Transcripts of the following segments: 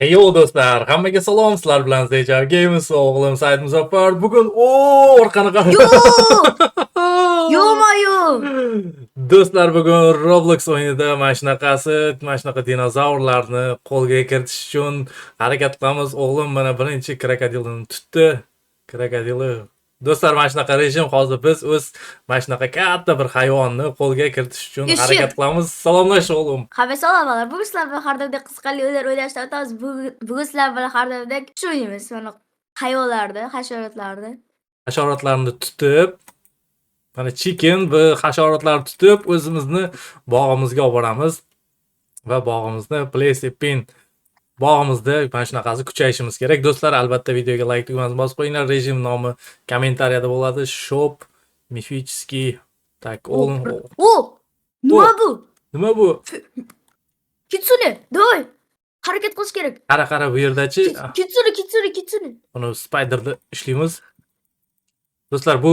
Yo do'stlar, hammaga salom. Sizlar bilan Zejar Games o'g'lim Said Muzaffar. Bugun orqani qara. Yo! Yo-mayo! Do'stlar, bugun Roblox o'yinida mana shunaqa dinozavrlarni qo'lga kiritish uchun harakat qilamiz. O'g'lim mana birinchi krokodilni tutdi. Krokodili. Do'stlar, mana shunaqa rejim hozir biz o'z mana shunaqa katta bir hayvonni qo'lga kiritish uchun Yashir. harakat qilamiz. Salomlash o'g'lim. Hamma salomlar. Bugun sizlar bilan har doimdek qiziqarli o'yinlar o'ynashdan o'tamiz. Bugun sizlar bilan har doimdek kuch o'ynaymiz. Mana hayvonlarni, hasharotlarni. Hasharotlarni tutib, mana chicken va hasharotlarni tutib o'zimizni bog'imizga olib boramiz va bog'imizni PlayStation bog'imizda mana shunaqasi kuchayishimiz kerak. Do'stlar, albatta videoga like tugmasini bosib qo'yinglar. Rejim nomi kommentariyada bo'ladi. Shop Mifический. Tak, o'g'lim. O! Nima bu? Nima bu? Kitsune, doy. Harakat qilish kerak. Qara bu yerdachi. Kitsune. Buni Spider'da ishlaymiz. Do'stlar, bu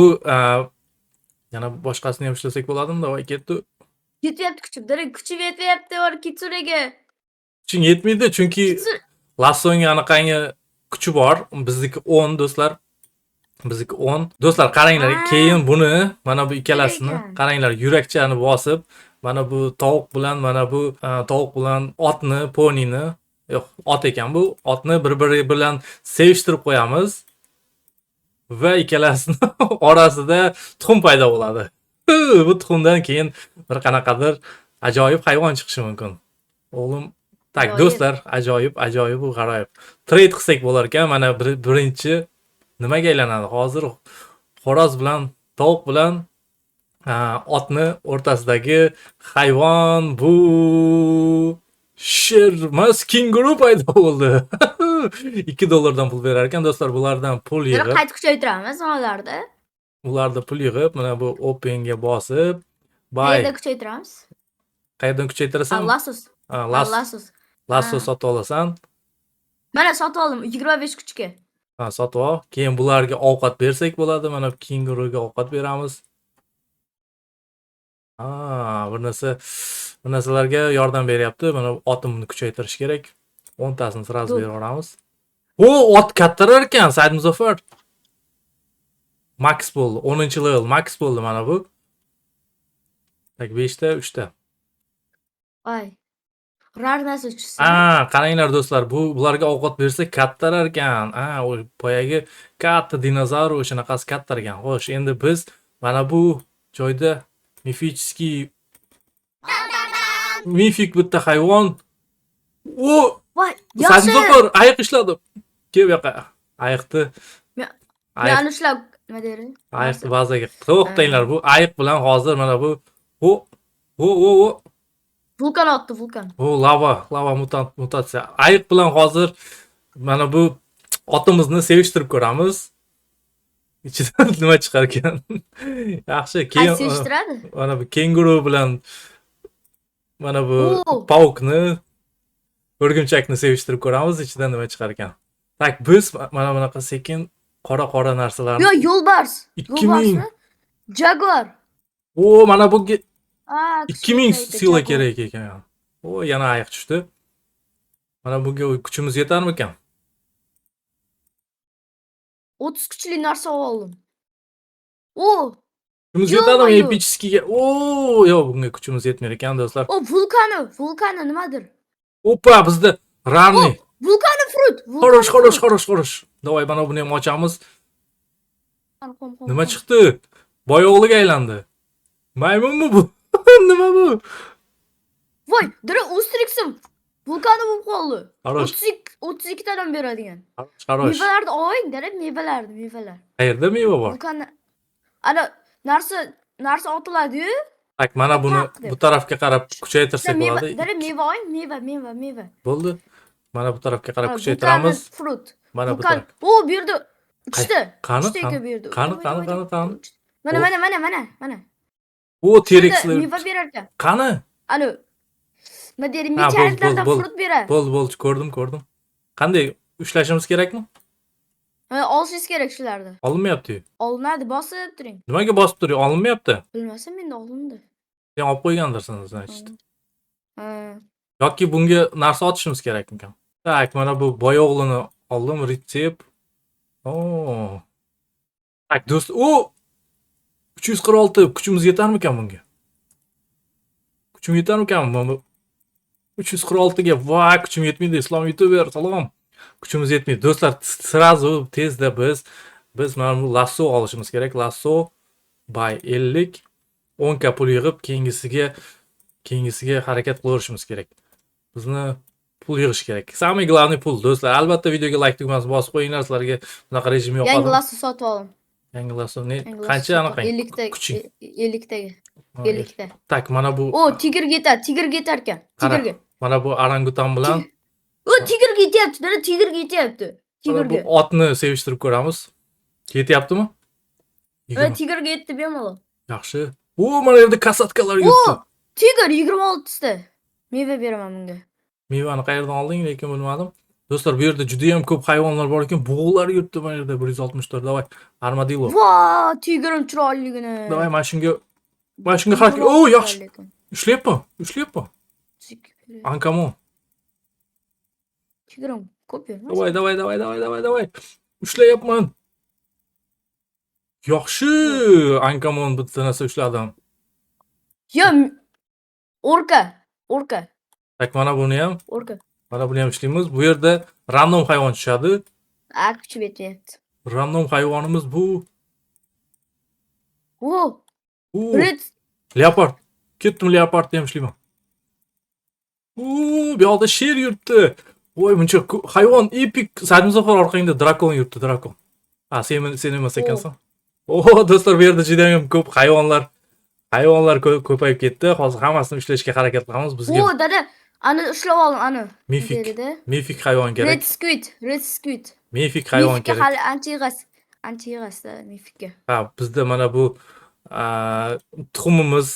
yana boshqasini ham ishlasak bo'ladimi? Davay ketdi. Yetyapti kuchim. Direkt kuchim yetyapti or kitsunega. Kuching yetmaydi chunki Lassoning anaqangi kuchi bor. Bizniki 10 do'stlar. Bizniki 10. Do'stlar, qaranglar, keyin buni mana bu ikkalasini qaranglar, yurakchani bosib, mana bu tovuq bilan otni, ponini, yo'q, ot ekan bu, otni bir-biri bilan sevishtirib qo'yamiz va ikkalasini orasida tuxum paydo bo'ladi. Bu tuxumdan keyin bir qanaqadir ajoyib hayvon chiqishi mumkin. O'g'lim, tak do'stlar, ajoyib u g'aroyib. Trade qilsak bo'lar ekan. Mana birinchi nimaga aylanadi? Hozir xo'roz bilan tovuq bilan otni o'rtasidagi hayvon bu sher emas, kenguru paydo bo'ldi. $2 pul berar ekan do'stlar, bulardan pul yig'ib. Qayta kuchaytiramiz onlarda. Ularda pul yig'ib, mana bu openga bosib, Qayerda kuchaytiramiz? Qayerdan kuchaytirasan? Lasso sotib olasan. Mana sotib oldim 25 kuchga. Sotib ol. Keyin bularga ovqat bersak bo'ladi. Mana kenguruga ovqat beramiz. Bir narsalarga yordam beryapti. Mana otimni kuchaytirish kerak. 10 tasini sразу berib yuboramiz. Ot kattarar ekan, Said Muzaffar. Max bo'ldi. 10-level max bo'ldi mana bu. Tak 5 ta, 3 ta. Voy. Rar narsa tushsin. Qaranglar do'stlar, bularga ovqat bersa kattarar ekan. O boyagi katta dinozavr o'shanaqasi kattar ekan. Xo'sh, endi biz mana bu joyda mifik bitta hayvon. Voy, Said Muzaffar, ayiq ishladi. Kel bu yoqqa. Ayiqni men ushlab nima deydi? Ayiqni bazaga to'xtanglar. Bu ayiq bilan hozir mana bu vulkan otdi, vulkan. Lava mutatsiya. Ayiq bilan hozir mana bu otimizni sevishtirib ko'ramiz. Ichidan nima chiqar ekan? Yaxshi, keyin sevishtiradi. Mana bu kenguru bilan mana bu pavukni, o'rgimchakni sevishtirib ko'ramiz, ichidan nima chiqar ekan. Tak, biz mana bunaqa sekin qora narsalarni. Yo, yo'lbars. 2000. Jaguar. Mana bu 2000 sila kerak ekan. Yana ayiq tushdi. Mana bunga kuchimiz yetarmikan? 30 kuchli narsa oldim. Kuchimiz yetadimi Epichskiga? Yo'q, bunga kuchimiz yetmaydi ekan do'stlar. Vulkani nimadir? Opa, bizda rarni. Vulkani fruit. Xo'rosh. Davay, mana buni ham ochamiz. Nima chiqdi? Boy o'g'liga aylandi. Maymunmi bu? Nima bu? Voy, direkt Ostrixim. Vulkani bo'lib qoldi. 32 tadan beradigan. Xo'rosh. Mevalarni oling, direkt mevalar. Qayerda meva bor? Vulkani ana narsa otiladi-yu. Tak, mana buni bu tarafga qarab kuchaytirsak bo'ladi. Direkt meva oling, meva. Bo'ldi. Mana bu tarafga qarab kuchaytiramiz. Fruit. Mana bu taraf. Bu yerda 3 ta. Qani? Qani? Mana. T-Rexlar. Meva berar ekan. Qani? Alo. Nima deydi? Mechaliklardan fruit beradi. Bo'ldi, ko'rdim. Qanday ushlashimiz kerakmi? Olishingiz kerak shularni. Olinmayapti-yu. Olinadi, bosib turing. Nimaga bosib turing? Olinmayapti. Bilmasam, menda olindi. Sen olib qo'ygandirsan, значит. Yoki bunga narsa otishimiz kerakmikan? Tak, mana bu boy o'g'lini oldim, retsept. Oo. Tak, do'st, 346 kuchimiz yetarmikan bunga? Kuchim yetarmikan? Mana 346 ga voy, kuchim yetmaydi. Islom youtuber, salom. Kuchimiz yetmaydi. Do'stlar, srazu tezda biz mana bu lasso olishimiz kerak. Lasso by 50 10 ka pul yig'ib, keyingisiga harakat qilaverishimiz kerak. Bizni pul yig'ish kerak. Самый главный pul, do'stlar. Albatta videoga like tugmasini bosib qo'yinglar. Sizlarga bunaqa rejim yoqadi. Yangi lasso sotib oldim. Yangi lasso ne? Yangi lasso Qancha sotib oldim. aniqang? 50 ta. Kuching. 50 taga. 50 ta. Tak, mana bu Tigrga yetar ekan. qara, Tigrga. mana bu orangutan bilan Tigrga yetyapti, dada, tigrga yetyapti. mana bu Tigrga. otni sevishtirib ko'ramiz. Yetyaptimi? Tigrga yetdi bemalol. Yaxshi. Mana yerda kasatkalar yuribdi. Tigr 26 ta. Meva beraman bunga. Mevani qayerdan olding, lekin bilmadim. Do'stlar, bu yerda juda ham ko'p hayvonlar bor ekan. Bug'ular yuribdi mana yerda 164. Davay, armadillo. Voy, tigrim chiroyligini. Davay, mana shunga harakat. Yaxshi. Ushlayapmi? Ankamon. Tigrim ko'p yer. Davay. Ushlayapman. Yaxshi. Ankamon bitta narsa ushladim. Yo, orka. Tak, mana buni ham ishlaymiz. Bu yerda random hayvon tushadi. Kuchib yetyapti. Random hayvonimiz bu. Red Leopard. Ketdim, leopardni ham ishlayman. Bu yoqda sher yuribdi. Voy, buncha hayvon epik. Sadmuzafar orqangda drakon yuribdi, drakon. Sen emas ekansan. Do'stlar, bu yerda juda ham ko'p hayvonlar ko'payib ketdi. Hozir hammasini ushlashga harakat qilamiz. Bizga dada, ani ushlab oldim, ani. Mifik hayvon kerak. Red squid. Mifik hayvon kerak. Hali ancha yig'asda mifikga. Bizda mana bu tuxumimiz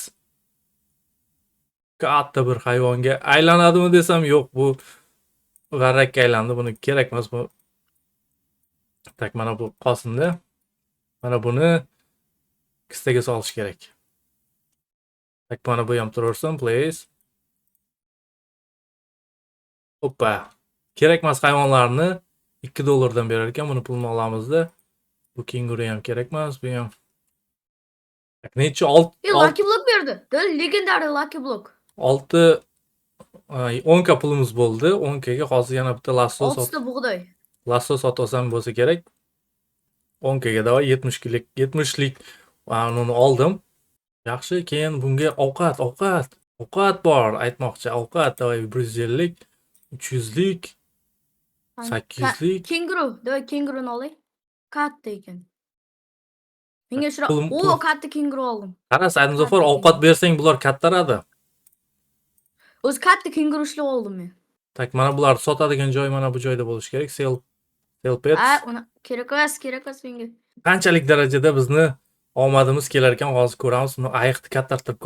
katta bir hayvonga aylanadimi desam, yo'q, bu varrakka aylandi. Buni kerak emas bu. Tak, mana bu qolsin-da. Mana buni kistaga solish kerak. Tak, mana bu ham turaversin, please. Hoppa. Kerak emas hayvonlarni $2 berar ekan, buni pulni olamizda. Bu kenguru ham kerak emas, bu ham. Tak, necha Lucky block berdi. Legendary lucky block. 10 ka pulimiz bo'ldi. 10 kaga hozir yana bitta lasso 6 ta bug'doy. Lasso sotib olsam bo'lsa kerak. 10 kaga davay 70lik uni oldim. Yaxshi, keyin bunga ovqat bor, aytmoqchi. Ovqat davay 150lik, 300lik, 800lik. Kenguruni olay. Katta ekan. Menga shura, katta kenguru oldim. Qara, Sadmuzafar, ovqat bersang bular kattaradi. O'zi katta kenguru ishlab oldim men. Tak, mana bular sotadigan joy mana bu joyda bo'lishi kerak. Sell pets. Uni kerak emas menga. Qanchalik darajada bizni omadimiz kelar ekan, hozir ko'ramiz. Uni ayiqni kattartirib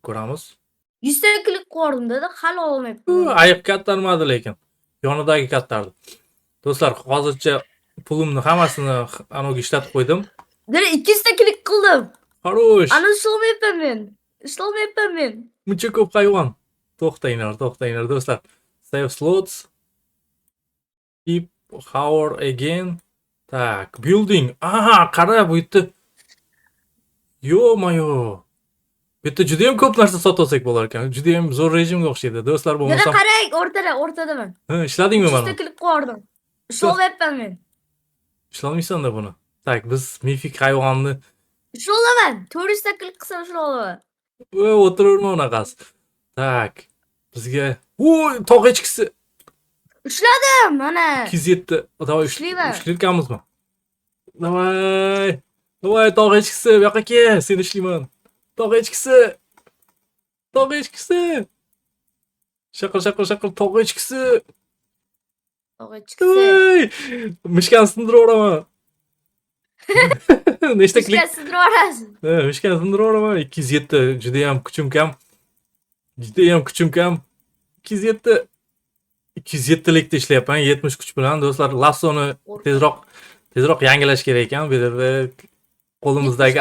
ko'ramiz. 100 ta klik qo'ydim dada, hali olmayapman. Ayiq kattarmadi, lekin yonidagi kattardi. Do'stlar, hozircha pulimni hammasini anoga ishlatib qo'ydim. Dada, 200 ta klik qildim. Xarosh. Ana ishlamayapman men. Buncha ko'p hayvon. To'xtanglar, do'stlar. Save slots. Keep hour again. Tak, building. Qara, bu yerda. Yo-mayo. Bu yerda juda ham ko'p narsa sotib olsak bo'lar ekan. Juda ham zo'r rejimga o'xshaydi. Do'stlar, bo'lmasa. Dada, qarang, o'rtadaman. Ishladingmi mana? 200 ta klik qo'ydim. Ishlamayapman men. Ishlamaysan-da buni. Tak, biz mifik hayvonni ishlaolaman. 400 ta klik qilsam ishlaolaman. O'tiraverma unaqasi. Tak, bizga tog' echkisi. Ushladim, mana. 207. Davay, Ishlayman. ishlayotganmizmi? Davay, tog' echkisi, bu yoqqa kel, seni ishlayman. Tog' echkisi. Shaqir, tog' echkisi. Mishkani sindiraveraman. Nechta klik? Mishkani sindiraverasan. Mishkani sindiraveraman. 207. Juda ham kuchim kam. 207. 207likda ishlayapman, 70 kuch bilan. Do'stlar, lassoni tezroq yangilash kerak ekan. Bu yerda qo'limizdagi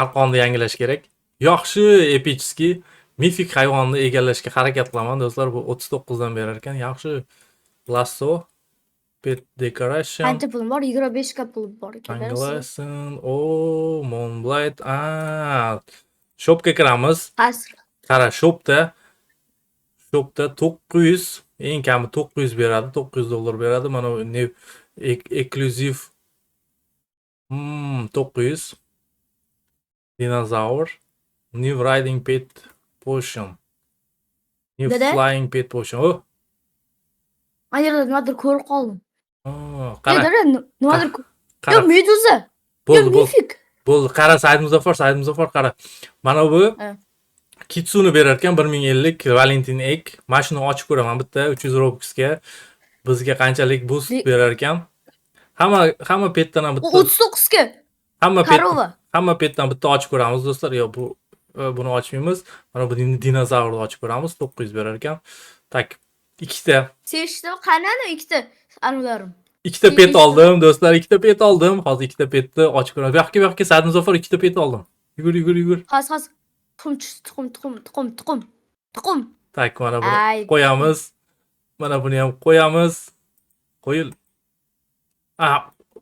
arqonni yangilash kerak. Yaxshi, epichski. mifik hayvonni egallashga harakat qilaman do'stlar. Bu 39 dan berar ekan. Yaxshi. Lasso, pet decoration, Qancha pulim bor? 25 ga pul bor ekan. Anglason, Moonblight. Shopga kiramiz. Past. Qara, shopda 900, eng kami 900 beradi, $900 beradi. Mana bu eksklyuziv 900. Dinozavr, New Riding Pet Potion. New Dede? Flying Pet Potion. Oh, Ayerda nimadir ko'rib qoldim. qara. Dada, nimadir Qara. Yo, meduza. Yo, Bo'ldi. mifik. Bo'ldi. Qara, Said Muzaffar qara. Mana bu Ha. Kitsuni berar ekan 1050 Valentin Egg. Mana shuni ochib ko'raman bitta 300 Robuxga. Bizga qanchalik boost berar ekan. Hamma petdan ham U bitta 39 ga. Korova. hamma petdan bitta ochib ko'ramiz do'stlar. Yo, buni ochmaymiz. Mana bu dinozavrni ochib ko'ramiz. 900 berar ekan. Tak, ikkita Sevishdi qanani ikkita anularim. ikkita pet oldim do'stlar, ikkita pet oldim. Hozir ikkita petni ochib ko'ramiz. Bu yoqqa Said Muzaffar ikkita pet oldim. Yugur. Hozir tuxum. Tak, mana buni Ay. qo'yamiz. Mana buni ham qo'yamiz. Qo'yil.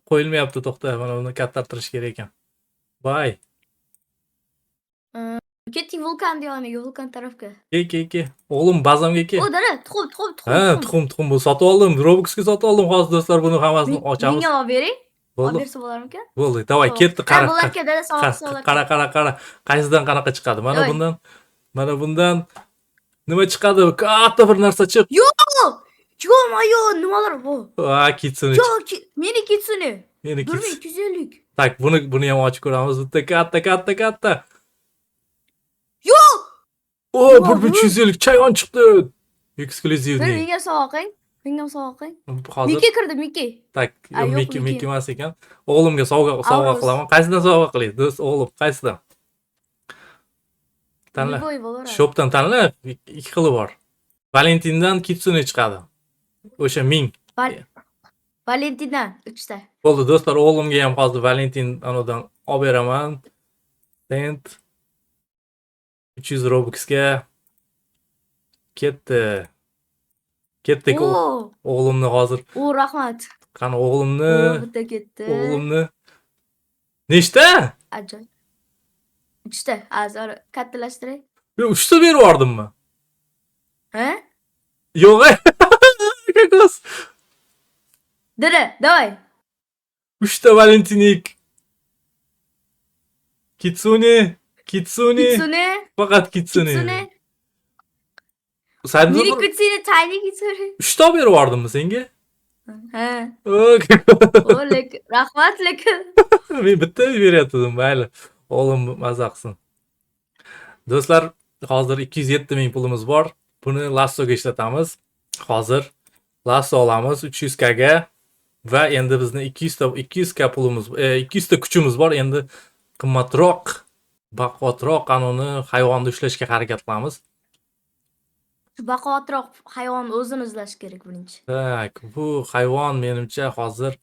Qo'yilmayapti, to'xta. Mana buni kattartirish kerak ekan. Bay. Keting vulkan yoniga, vulkan tarafga. Ke. O'g'lim, bazamga ke. O, dada, tuxum. Ha, tuxum bu sotib oldim. Robuxga sotib oldim. Hozir do'stlar buni hammasini ochamiz. Menga olib bering. Olib Bo'ldi. bersa bo'larmikan? Bo'ldi. Davay, ketdi, qara. Bo'larkan, dada, sog'. Qara. Qaysidan qanaqa chiqadi? Mana Davay. bundan. Mana bundan nima chiqadi? Katta bir narsa chiq. Yo, nimalar bu? Kitsuni. Yo, meni kitsuni. Meni kits. 1250. Tak, buni ham ochib ko'ramiz. Bitta katta. Yo! O, 1350 chayon chiqdi. Eksklyuzivniy. Menga sovg'a qiling. Menga sovg'a qiling. Hozir Miki kirdi, Miki. tak, yo'q, Miki Miki emas ekan. O'g'limga sovg'a Avrus. qilaman. Qaysidan sovg'a qilaysiz, do'st? O'g'lim, qaysidan? Tanla. Shopdan tanla, ikki xili bor. Valentindan Kitsune chiqadi. O'sha 1000. Valentina 3 ta. Bo'ldi do'stlar, o'g'limga ham hozir Valentin anodan olib beraman. Sent 300 Robuxga ketdi. O'g'limni hozir. O, rahmat. Qani o'g'limni? Bitta ketdi. O'g'limni. Nechta? Ajoyib. 3 ta. Azor kattalashtiray. Men 3 ta berib yubordimmi? Ha? Yo'q. Kakos. Dada, davay. 3 ta Valentinik. Kitsune. Faqat Kitsune. Said Mini Muzaffar, Kitsune, tiny Kitsune. 3 ta berib yubordimmi senga? Ha. O, Lekin, rahmat lekin. men bitta beryaptim, mayli. O'g'lim maza qilsin. Do'stlar, hozir 207 ming pulimiz bor. Buni Lassoga ishlatamiz. Hozir Lasso olamiz 300k ga va endi bizni 200k pulimiz, 200 ta kuchimiz bor. Endi qimmatroq, baquvvatroq qanuni hayvonni ushlashga harakat qilamiz. Baquvvatroq hayvonni o'zini izlash kerak birinchi. Tak, bu hayvon menimcha hozir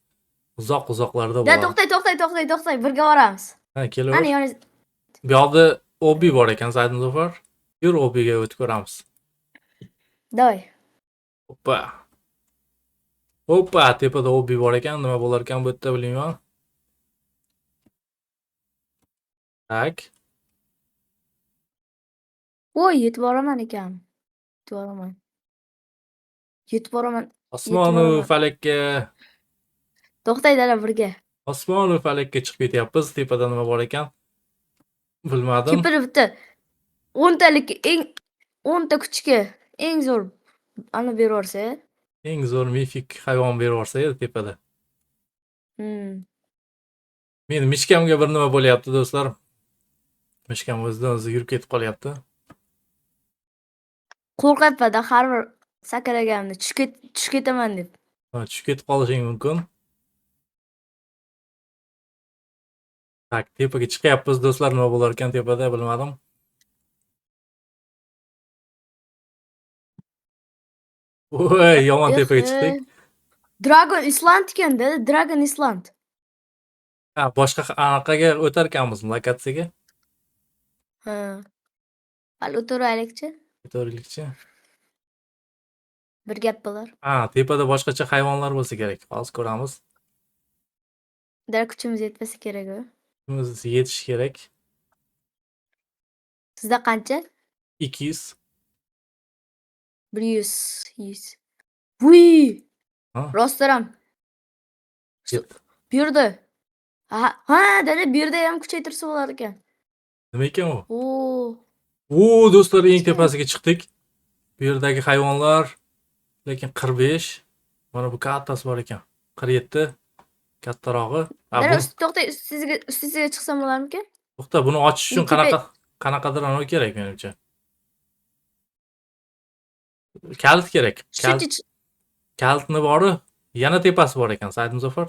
uzoqlarda Da, bor. to'xtay, birga boramiz. Ha, kelaver. Mana yoniz. Bu yoqda Obi bor ekan, Said Muzaffar. Yur, Obiga o'tib ko'ramiz. Davay. Hoppa, tepada Obi bor ekan, nima bo'lar ekan bu yerda bilmayman. Tak. Voy, yetib boraman ekan. Yetib boraman. Osmonu falakka, To'xtay, dada, birga. osmonu falakka chiqib ketyapmiz. Tepada nima bor ekan? Bilmadim. Tepada bitta 10 talik 10 ta kuchga eng zo'r ana berib yuborsa. Eng zo'r mifik hayvon berib yuborsa edi tepada. Meni mishkamga bir nima bo'lyapti do'stlar. Mishkam o'zidan o'zi yurib ketib qolyapti. Qo'rqyapman-da har bir sakraganimda tushib ketaman deb. Tushib ketib qolishing mumkin. Tak, tepaga chiqyapmiz do'stlar, nima bo'lar ekan tepada bilmadim. Voy, yomon tepaga chiqdik. Dragon Island ekan-da, Dragon Island. Ha, boshqa anaqaga o'tar ekanmiz, lokatsiyaga. Ha. Hali o'tiraylikchi. To'g'rilikchi. Bir gap bo'lar. Tepada boshqacha hayvonlar bo'lsa kerak. Hozir ko'ramiz. Dara kuchimiz yetmasa kerak u. Biz yetish kerak. Sizda qancha? 200. 100. 100. Vuy! Ha, Rostlaram. ket. Bu yerda. Ha, dada bu yerda ham kuchaytirsa bo'lar ekan. Nima ekan u? Oo. Do'stlar, eng Kuchli. tepasiga chiqdik. Bu yerdagi hayvonlar lekin 45. Mana bu kattasi bor ekan. 47. Kattarog'i. Dada to'xta, ustiga chiqsam bo'larmikan? To'xta, buni ochish uchun qanaqadir anov kerak menimcha. Kalit kerak. Shuncha Kalitni bori yana tepasi bor ekan, Said Muzaffar.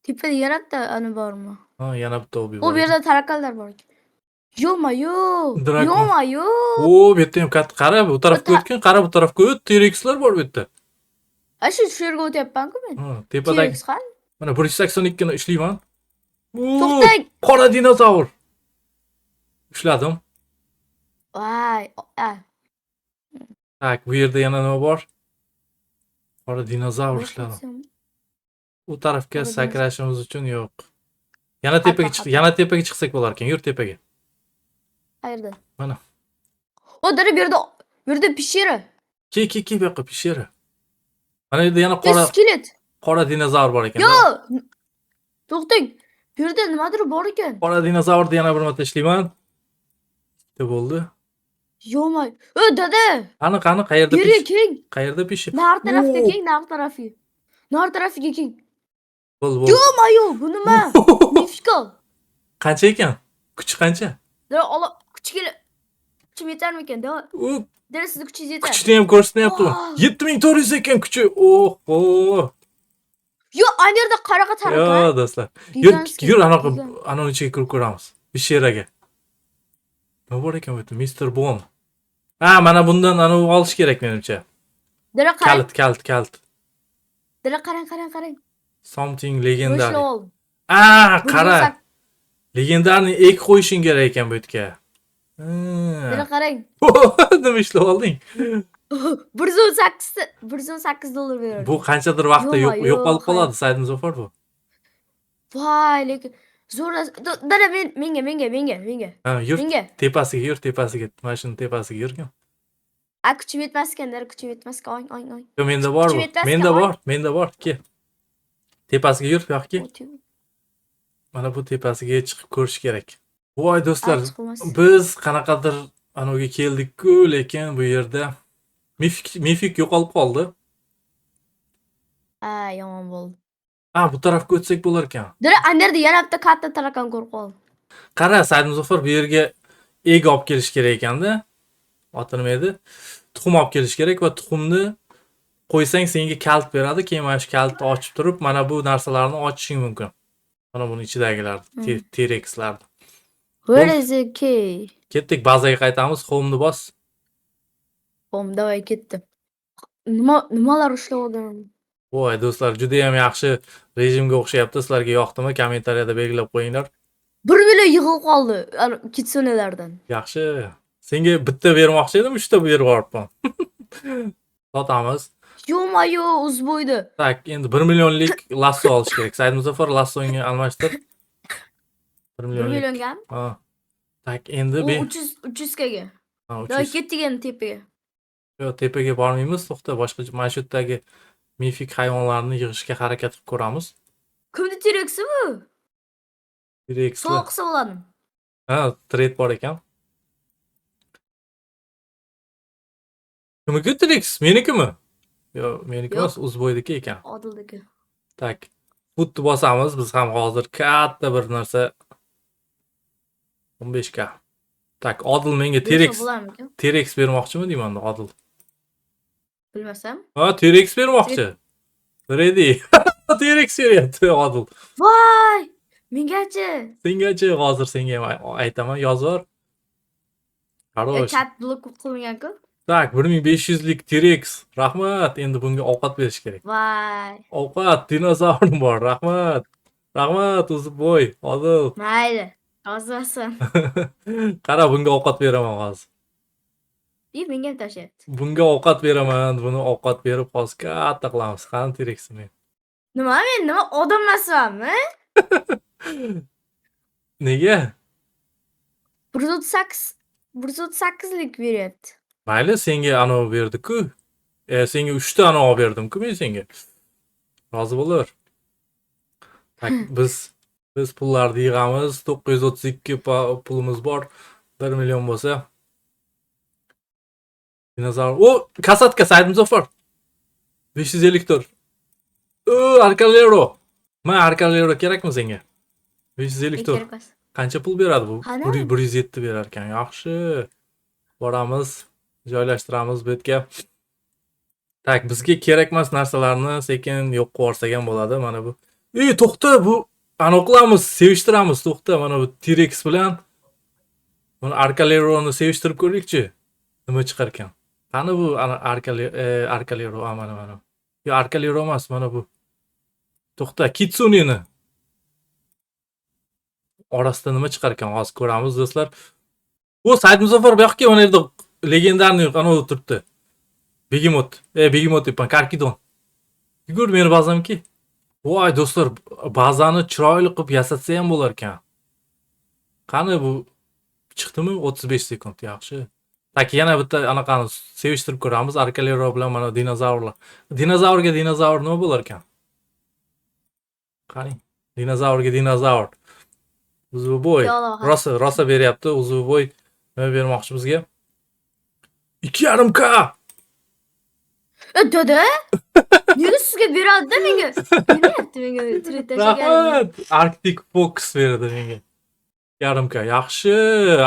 tepada yana bitta ani bormi? Yana bitta U bu yerda tarakallar bor ekan. Yo-mayo! Dragon. Yo-mayo! Bu yerda ham katta. Qara, bu tarafga o'tgan, qara bu tarafga o't. T-Rex'lar bor bu yerda. Shu yerga o'tyapman-ku men. Tepadagi T-Rex qani? mana 182 ni ishlayman. To'xtang! Qora dinozavr. Ushladim. Voy. Tak, bu yerda yana nima bor? Qora dinozavr ushladim. U tarafga Qora sakrashimiz uchun yo'q. Yana tepaga chiqsak bo'lar ekan. Yur tepaga. Qayerda? Mana. Dada bu yerda peshera. Ke bu yoqqa peshera. Mana yerda yana Skelet. qora dinozavr bor ekan. Yo! To'xtang. Bu yerda nimadir bor ekan. Qora dinozavrni yana bir marta ishlayman. Bitta bo'ldi. Yo-may. Dada. Qani qayerda Yerga keng. Qayerda peshera? Nar tarafga keng, nar tarafiga. Nar tarafiga keng. Bo'ldi. Yo-mayo, bu nima? Mifiko. Qancha ekan? Kuchi qancha? Dada, kuchim yetarmikan? Dada, sizni kuchingiz yetar. Kuchni ham ko'rsatyapti. 7400 ekan kuchi. Oho. Yo, ana yerda qaraqa taraqa. Yo, do'stlar. Yur anaqa ichiga kirib ko'ramiz. Pesheraga. Nima bor ekan bu yerda? Mr. Bon. Mana bundan olish kerak menimcha. Dada, qarang. Kalit. Dada, qarang. Something legendary. Boshla ol. Qara. Legendarniy ek qo'yishing kerak ekan bu yerga. Dada, qarang. Nima ishlab olding? 118 dollar beradi. Bu qanchadir vaqtda yo'qolib qoladi, Said Muzaffar bu. Voy, lekin zo'r. Dada, menga. Yur. Menga. Tepasiga. Mana shuni tepasiga yurgin. Kuchim yetmas ekan, dada, kuchim yetmas ekan. Oy. Yo, menda bor bu. Menda bor. Kel. Tepasiga yur, bu yoqqa. Mana bu tepasiga chiqib ko'rish kerak. Voy do'stlar, biz qanaqadir anoga keldik-ku, lekin bu yerda mifik yo'qolib qoldi. Yomon bo'ldi. Bu tarafga o'tsak bo'lar ekan. Dada, ana yerda yana bitta katta tarakan ko'rib qoldim. Qara, Said Muzaffar, bu yerga eg olib kelish kerak ekanda. Oti nima edi? Tuxum olib kelish kerak va tuxumni qo'ysang senga kalt beradi. Keyin mana shu kaltni ochib turib, mana bu narsalarni ochishing mumkin. Mana buni ichidagilar, T-Rex'lar. Where is the key? Ketdik, bazaga qaytamiz. Home'ni bos. Home, davay ketdim. Nimalar ushlab olgan? Voy do'stlar, juda ham yaxshi rejimga o'xshayapti. Sizlarga yoqdimi? Kommentariyada belgilab qo'yinglar. 1 million yig'ilib qoldi kitsonelardan. Yaxshi. Senga bitta bermoqchi edim, 3 ta berib yuboribman. Sotamiz. Yo-mayo, uzbo'ydi. Tak, endi 1 millionlik lasso olish kerak. Said Muzaffar, lassonga almashtir. 1 millionga? Tak, endi 300 ga. Davay ketdik endi tepaga. Yo'q, tepaga bormaymiz. To'xta, boshqa mana shu yerdagi mifik hayvonlarni yig'ishga harakat qilib ko'ramiz. Kimni T-Rex'i bu? T-Rex. So'q qilsa bo'ladi. Trade bor ekan. Kimniki T-Rex? Menikimi? Yo'q, meniki emas, Uzbo'ydiki ekan. Odildiki. Tak. Footni bosamiz. Biz ham hozir katta bir narsa 15 ga. Tak, Odil menga T-Rex bermoqchimi deyman, Odil. Bilmasam. T-Rex bermoqchi. Ready. T-Rex beryapti Odil. Voy! Mengachi. Sengachi hozir senga aytaman, yozor. Qarosh. Chat blok qilmagan-ku. Tak, 1500 lik T-Rex. Rahmat. Endi bunga ovqat berish kerak. Voy. Ovqat, dinozavr bor. Rahmat. Uzbo'y, Odil. Mayli. Yozmasin. Qara, bunga ovqat beraman hozir. Menga ham tashlayapti. Bunga ovqat beraman, buni ovqat berib hozir katta qilamiz. Qani tereksin men. Nima odam emasmanmi? Nega? 138lik beryapti. Mayli, senga anov berdi-ku. Senga 3 ta anov berdim-ku men senga. Rozi bo'laver. Tak, biz pullarni yig'amiz. 932 pulimiz bor. 1 million bo'lsa. Dinozavr. O, kasatka Said Muzaffar. 554. Arkalero. Men Arkalero kerakmi senga? 554. Kerak emas. Qancha pul beradi bu? Qani? 107 berar ekan. Yaxshi. Boramiz, joylashtiramiz bu yerga. Tak, bizga kerak emas narsalarni sekin yo'q qilib yuborsak ham bo'ladi. Mana bu. To'xta, bu anoqlamiz, sevishtiramiz. To'xta, mana bu T-Rex bilan buni Arkaleroni sevishtirib ko'raylikchi. Nima chiqar ekan? Qani bu Arkalero, mana. Yo, Arkalero emas, mana bu. To'xta, Kitsuneni orasida nima chiqar ekan? Hozir ko'ramiz do'stlar. O, Said Muzaffar bu yoqqa mana yerda legendarniy qanot turibdi. Begemot. Begemot deyapman, Karkidon. Yugur meni bazamki. Voy do'stlar, bazani chiroyli qilib yasatsa ham bo'lar ekan. Qani bu chiqdimi? 35 sekund, yaxshi. Tak, yana bitta anaqani sevishtirib ko'ramiz. Arkalero bilan mana dinozavrlar. Dinozavrga dinozavr nima bo'lar ekan? Qani, dinozavrga dinozavr. Uzviboy. Rosa beryapti. Uzviboy nima bermoqchi bizga? 2,5K. Dada? Nega sizga beradi menga? Beryapti menga Rahmat. Arctic Fox berdi menga. 2,5K. Yaxshi,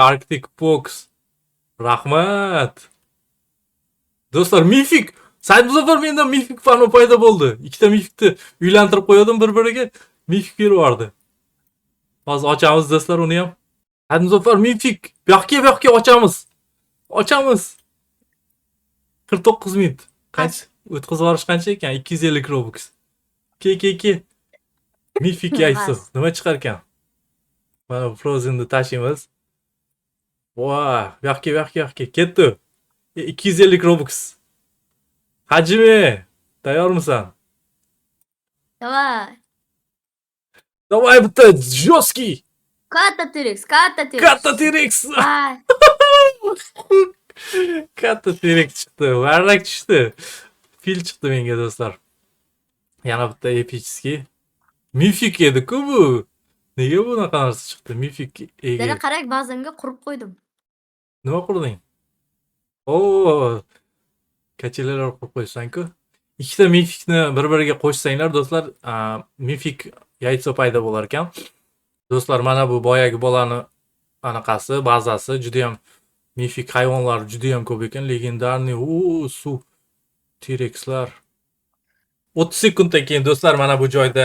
Arctic Fox. Rahmat. Do'stlar, mifik. Said Muzaffar mendan mifik fani paydo bo'ldi. Ikkita mifikni uylantirib qo'ydim bir-biriga. Mifik berib yubordi. Hozir ochamiz do'stlar uni ham. Said Muzaffar mifik. Bu yoqqa ochamiz. Ochamiz. 49 minut. Qancha? O'tkazib yuborish qancha ekan? 250 Robux. Ke. Mifik yaysi. Nima chiqar ekan? Mana bu Frozen'ni tashlaymiz. Voy, bu yoqqa. Ketdi. 250 Robux. Hajmi, tayyormisan? Давай bitta жёсткий. Katta T-Rex. Katta T-Rex. Katta T-Rex chiqdi. Varrak tushdi. Fil chiqdi menga do'stlar. Yana bitta epichskiy. Mifik edi-ku bu. Nega bunaqa narsa chiqdi? Mifik ega. Dada qarang, ba'zanga qurib qo'ydim. Nima qurding? O, kachilar qurib qo'ysan-ku. Ikkita mifikni bir-biriga qo'shsanglar do'stlar, mifik yayso paydo bo'lar ekan. Do'stlar, mana bu boyagi bolani anaqasi, bazasi juda ham mifik hayvonlar juda ham ko'p ekan. Legendarniy suv T-Rexlar. 30 sekunddan keyin do'stlar mana bu joyda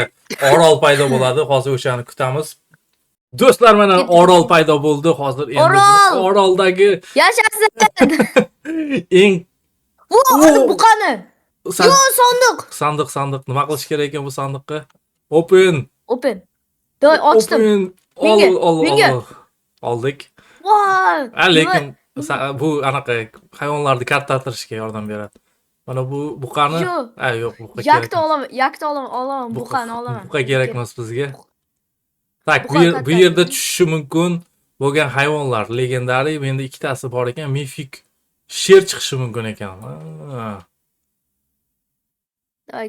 orol paydo bo'ladi. Hozir o'shani kutamiz. Do'stlar, mana orol paydo bo'ldi. Hozir endi oroldagi Yashasin. eng Bu qani? Yo, sandiq. Nima qilish kerak ekan bu sandiqqa? Open. Doy, ochdim. Menga. Oldik. Voy. Lekin bu anaqa hayvonlarni kartatirishga yordam beradi. Mana bu qani? Yo'q, bu kerak. Yakta olaman. Bu qani olaman. Bu kerak emas bizga. Tak, bu yerda tushishi mumkin bo'lgan hayvonlar legendariy. Menda ikkitasi bor ekan. Mifik sher chiqishi mumkin ekan.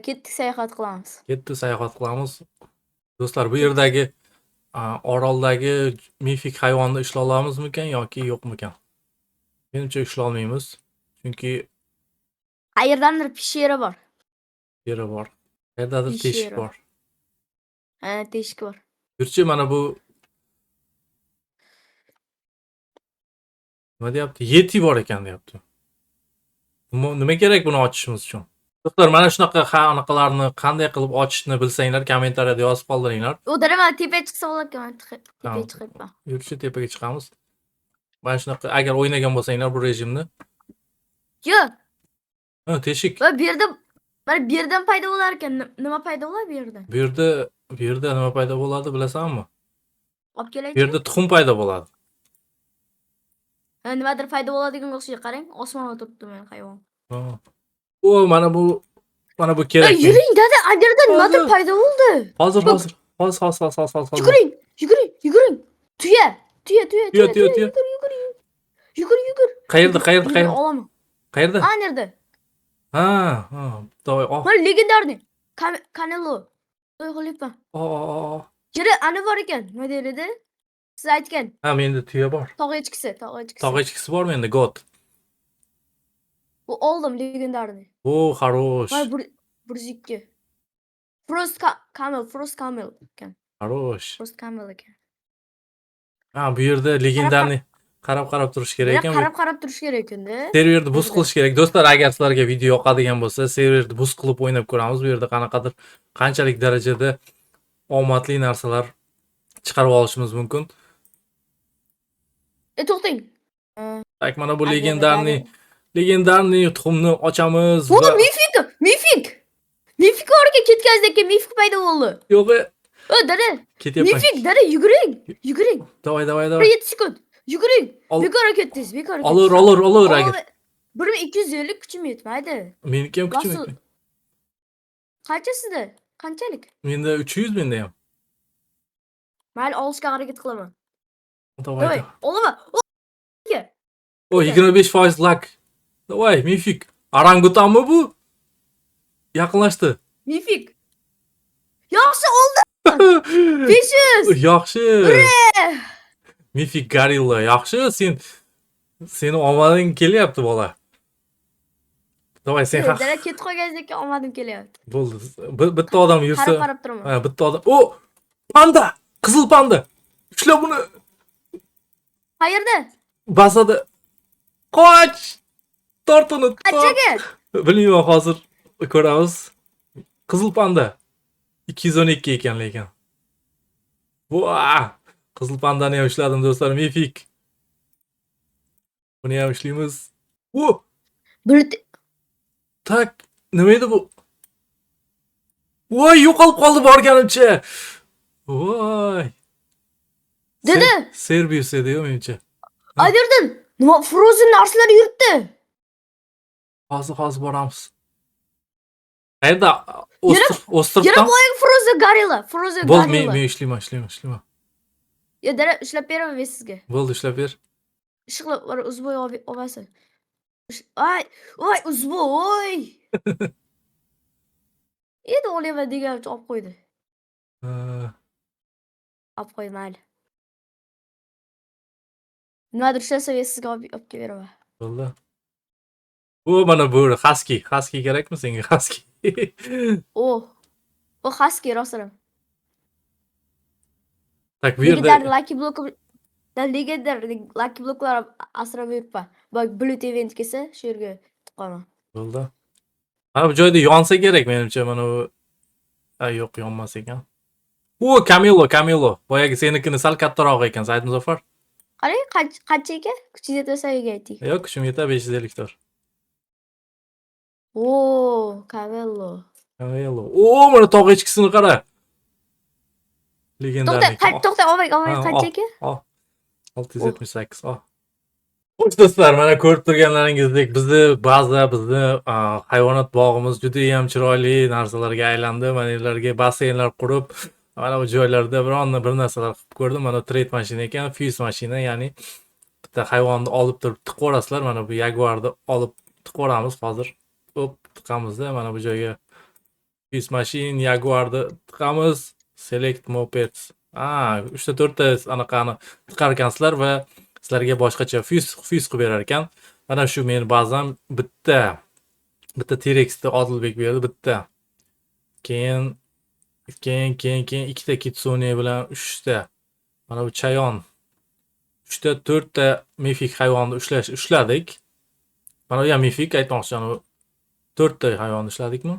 Ketdik, sayohat qilamiz. Do'stlar, bu yerdagi oroldagi mifik hayvonni ushlay olamizmikan yoki yo'qmikan? Menimcha ushlay olmaymiz. Chunki qayerdandir peshera bor. Qayerdadir teshik bor. Teshik bor. Yurchi, mana bu nima deyapti? Yeti bor ekan deyapti. Nima kerak buni ochishimiz uchun? Do'stlar, mana shunaqa anaqalarni qanday qilib ochishni bilsanglar, kommentariyada yozib qoldiringlar. O'dirib mana tepaga chiqsa bo'larkan. Tepaga chiqibman. Yurchi, tepaga chiqamiz. Mana shunaqa agar o'ynagan bo'lsanglar bu rejimni. Yo'q. Teshik. Va bu yerdan paydo bo'lar ekan. Nima paydo bo'ladi bu yerda? Bu yerda nima paydo bo'ladi bilasanmi? Olib Bu kelaychi. yerda tuxum paydo bo'ladi. Nimadir paydo bo'ladiganga o'xshaydi, qarang. Osmonga turibdi men hayvon. O, mana bu kerak menga. Yuring dada, a yerda nimadir Hozir. paydo bo'ldi. Hozir. Yuguring. Tuya. Tuya. Yugur. Qayerda? Olaman. Qayerda? A nerda? Ha. Davay. Mana legendarniy. Canelo. To'y qilyapman. Yeri ani bor ekan. Nima deyiladi? Siz aytgan. Ha, menda tuya bor. Tog' echkisi. Tog' echkisi bor menda, got. Bu oldim legendarniy. O, xarosh. Mana 102. Frost Camel ekan. Xarosh. Frost Camel ekan. Ha, bu yerda legendarniy qarab turish kerak ekan. Qarab turish kerak ekan-da. Serverni buz qilish kerak. Do'stlar, agar sizlarga video yoqadigan bo'lsa, serverni buz qilib o'ynab ko'ramiz. Bu yerda qanaqadir qanchalik darajada omadli narsalar chiqarib olishimiz mumkin. To'xtang. Tak, mana bu legendarniy tuxumni ochamiz Bu mifik. Mifik orga ketkazdi ekan, mifik paydo bo'ldi. Yo'q, Dada. ketyapman. Mifik, dada, yuguring. Davay. 7 sekund. Yuguring. Bekor ketdingiz. Olur agar. 1250 kuchim yetmaydi. Meniki ham kuchim Rasul. yetmaydi. Qancha sizda? Qanchalik? Menda 300 menda ham. Mayli, olishga harakat qilaman. Davay. Olaman. O, 25% lak. Davay, mifik. Orangutanmi bu? Yaqinlashdi. Mifik. Yaxshi oldi. 500. Yaxshi. Mifik gorilla, yaxshi. Seni omading kelyapti, bola. Davay, sen haq. Dada ketib qolganingizdek omadim kelyapti. Bo'ldi. Bitta odam yursa. Qarab turaman. Ha, bitta odam. O, panda, qizil panda. Ushla buni. Qayerda? Basada. Qoch. Tort uni. Qanchaga? Bilmayman, hozir ko'ramiz. Qizil panda. 212 ekan lekin. Voa! Qizil pandani ham ushladim do'stlar, mifik. Buni ham ushlaymiz. Tak, nima edi bu? Voy, yo'qolib qoldi borganimcha. Voy. Dada. Serbius edi-yu menimcha. Ayerdan nima frozen narsalar yuribdi? Hozir boramiz. Qayerda? Ostrovda. Yana boyagi frozen gorilla. Bo'ldi, men ishlayman. Dada, ushlab beraman sizga. Bo'ldi, ushlab ber. Ishqilib, uzboy olasiz. Voy, uzboy. Endi olaman degancha olib qo'ydi. Olib qo'y, mayli. Nimadir ushlasa sizga olib beraman. Bo'ldi. Bu mana bu husky kerakmi senga, husky? Bu husky rostdan. Tak, bu yerda legendar lucky bloklar asrab yuribman. Bak, Blut event kelsa, shu yerga tiqaman. Bo'ldi. Mana bu joyda yonsa kerak menimcha, mana bu. Yo'q, yonmas ekan. O, Camilo. Boyagi senikini sal kattaroq ekan, Said Muzaffar. Qarang, qancha ekan? Kuchingiz yetsa ayting. Yo'q, kuchim yetadi, 550 tor. O, Camelo. O, mana tog' echkisini qara. Legendarniy. To'xta, olmang, qancha ekan? 678. Xo'sh do'stlar, mana ko'rib turganlaringizdek, bizni hayvonot bog'imiz juda ham chiroyli narsalarga aylandi. Mana ularga basseynlar qurib, mana bu joylarda bir narsalar qilib ko'rdim. Mana trade mashina ekan, fuse mashina, ya'ni bitta hayvonni olib turib tiqvorasizlar. Mana bu Jaguarni olib tiqvoramiz hozir. Tiqamizda, mana bu joyga fuse machine, Jaguarni tiqamiz. Select mopeds. 3-4 ta anaqani tiqar ekansizlar va sizlarga boshqacha fuse qilib berar ekan. Mana shu men bazam bitta T-Rexni Odilbek berdi, bitta. Keyin ikkita Kitsune bilan 3 ta. Mana bu chayon. 3 ta 4 ta mifik hayvonni ushladik. Mana bu ham mifik, aytmoqchiman. 4 ta hayvonni ushladikmi?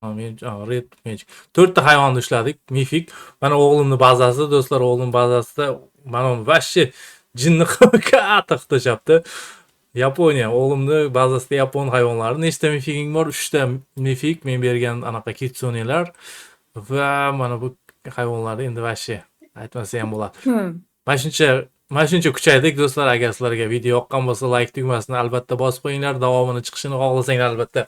Red Magic. 4 ta hayvonni ushladik, mifik. Mana o'g'limning bazasi, do'stlar, o'g'lim bazasida mana vashshi jinni katta qilishapti. Yaponiya, o'g'limning bazasida yapon hayvonlari. Nechta mifiking bor? 3 ta mifik, men bergan anaqa kitsunelar va mana bu hayvonlarni endi vashshi aytmasa ham bo'ladi. Mana shuncha kuchaydik do'stlar. Agar sizlarga video yoqqan bo'lsa, like tugmasini albatta bosib qo'yinglar. Davomini chiqishini xohlasanglar albatta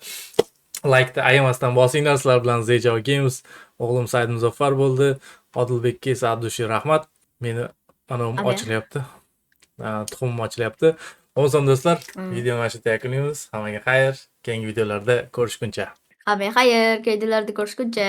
like ni ayamasdan bosinglar. Sizlar bilan Zejo Games, o'g'lim Said Muzaffar bo'ldi. Odilbekka esa Abdushi rahmat. Meni anom ochilyapti. Tuxumim ochilyapti. Bo'lsin do'stlar, videoni mana shu yerda yakunlaymiz. Hammaga xayr. Keyingi videolarda ko'rishguncha. Hammaga xayr, keyingilarda ko'rishguncha.